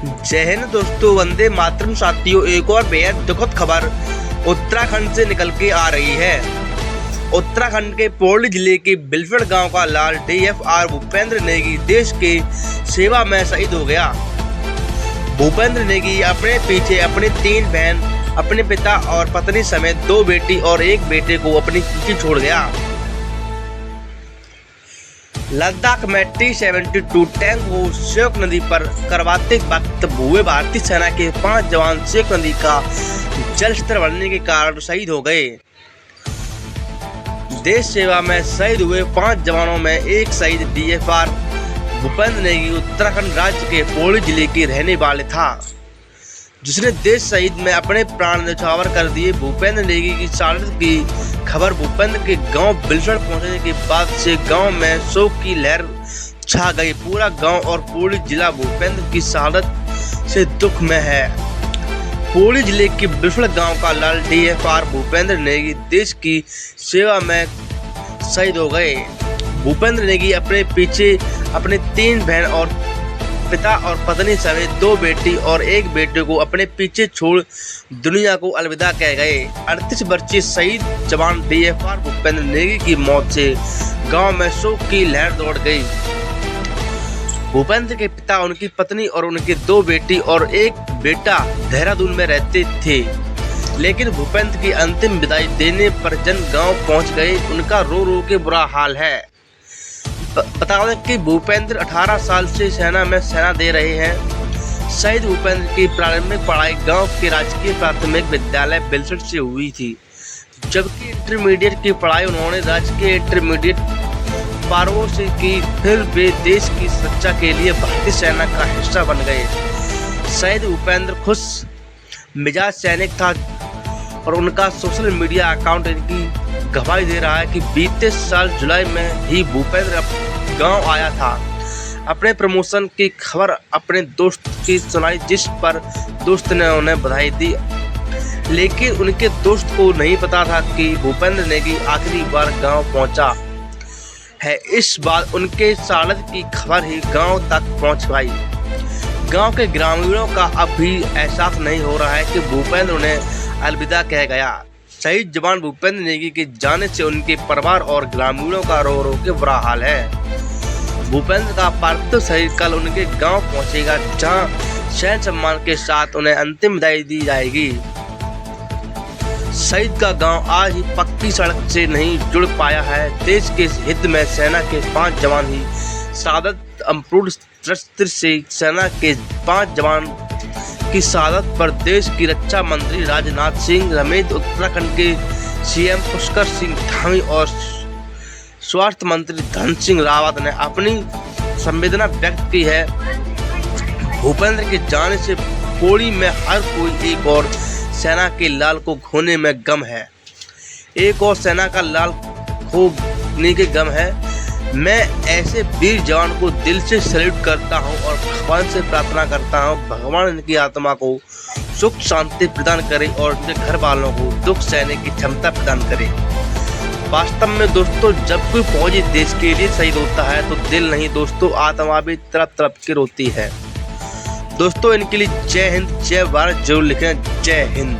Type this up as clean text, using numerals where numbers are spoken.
जय हिंद दोस्तों, वंदे मातरम साथियों। एक और बेहद दुखद खबर उत्तराखंड से निकल के आ रही है। उत्तराखंड के पौड़ी जिले के बिलफड़ गांव का लाल DFR भूपेंद्र नेगी देश के सेवा में शहीद हो गया। भूपेंद्र नेगी अपने पीछे अपनी 3 बहन, अपने पिता और पत्नी समेत 2 बेटी और 1 बेटे को अपनी पीछे छोड़ गया। लद्दाख में T-72 टैंक को श्योक नदी पर करवाते वक्त भूए भारतीय सेना के 5 जवान श्योक नदी का जल स्तर बढ़ने के कारण शहीद हो गए। देश सेवा में शहीद हुए 5 जवानों में एक शहीद DFR भूपेंद्र नेगी उत्तराखंड राज्य के पौड़ी जिले के रहने वाले था, जिसने देश शहीद में अपने प्राण न्यौछावर कर दिए। भूपेंद्र नेगी की शहादत की खबर भूपेंद्र के गांव बिलफड़ पहुंचने के बाद से गांव में शोक की लहर छा गई। पूरा गांव और पौड़ी जिला भूपेंद्र की शहादत से दुख में है। पौड़ी जिले के बिलफड़ गांव का लाल DFR भूपेंद्र नेगी देश की सेवा में शहीद हो गए। भूपेंद्र नेगी अपने पीछे अपने 3 बहन और पिता और पत्नी समेत 2 बेटी और 1 बेटे को अपने पीछे छोड़ दुनिया को अलविदा कह गए। 38 वर्षीय शहीद जवान DFR भूपेंद्र नेगी की मौत से गांव में शोक की लहर दौड़ गई। भूपेंद्र के पिता, उनकी पत्नी और उनके 2 बेटी और 1 बेटा देहरादून में रहते थे, लेकिन भूपेंद्र की अंतिम विदाई देने पर जन गांव पहुंच गए। उनका रो रो के बुरा हाल है। बता दें कि भूपेंद्र 18 साल से सेना में सेना दे रहे हैं। शहीद भूपेंद्र की प्रारंभिक पढ़ाई गांव के राजकीय प्राथमिक विद्यालय बिलफड़ से हुई थी, जबकि इंटरमीडिएट की पढ़ाई उन्होंने राजकीय इंटरमीडिएट पारो से की। फिर वे देश की सुरक्षा के लिए भारतीय सेना का हिस्सा बन गए। शहीद भूपेंद्र खुश मिजाज सैनिक था और उनका सोशल मीडिया अकाउंट इनकी गवाही दे रहा है कि बीते साल जुलाई में ही भूपेंद्र गांव आया था। अपने प्रमोशन की खबर अपने दोस्त की सुनाई, जिस पर दोस्त ने उन्हें बधाई दी, लेकिन उनके दोस्त को नहीं पता था कि भूपेंद्र नेगी आखिरी बार गांव पहुंचा है। इस बार उनके शहादत की खबर ही गांव तक पहुंच पाई। गांव के ग्रामीणों का अब भी एहसास नहीं हो रहा है कि भूपेंद्र उन्हें अलविदा कह गया। शहीद जवान भूपेंद्र नेगी के जाने से उनके परिवार और ग्रामीणों का रो रो के बुरा हाल है। भूपेंद्र का पार्थिव शरीर कल उनके गांव पहुंचेगा, जहां सैन्य सम्मान के साथ उन्हें अंतिम विदाई दी जाएगी। शहीद का गांव आज ही पक्की सड़क से नहीं जुड़ पाया है। देश के हित में सेना के 5 जवान ही शहादत अपूर्ण दृष्टि से सेना के 5 जवान की शहादत पर देश की रक्षा मंत्री राजनाथ सिंह समेत उत्तराखंड के CM पुष्कर सिंह धामी और स्वास्थ्य मंत्री धन सिंह रावत ने अपनी संवेदना व्यक्त की है। भूपेंद्र के जाने से पौड़ी में हर कोई एक और सेना के लाल को खोने में गम है। एक और सेना का लाल खोने के गम है। मैं ऐसे वीर जवान को दिल से सैल्यूट करता हूं और भगवान से प्रार्थना करता हूं, भगवान इनकी आत्मा को सुख शांति प्रदान करे और उनके घर वालों को दुख सहने की क्षमता प्रदान करे। वास्तव में दोस्तों, जब कोई फौजी देश के लिए शहीद होता है तो दिल नहीं दोस्तों, आत्मा भी तड़प तड़प के रोती है। दोस्तों, इनके लिए जय हिंद, जय भारत जरूर लिखें। जय हिंद।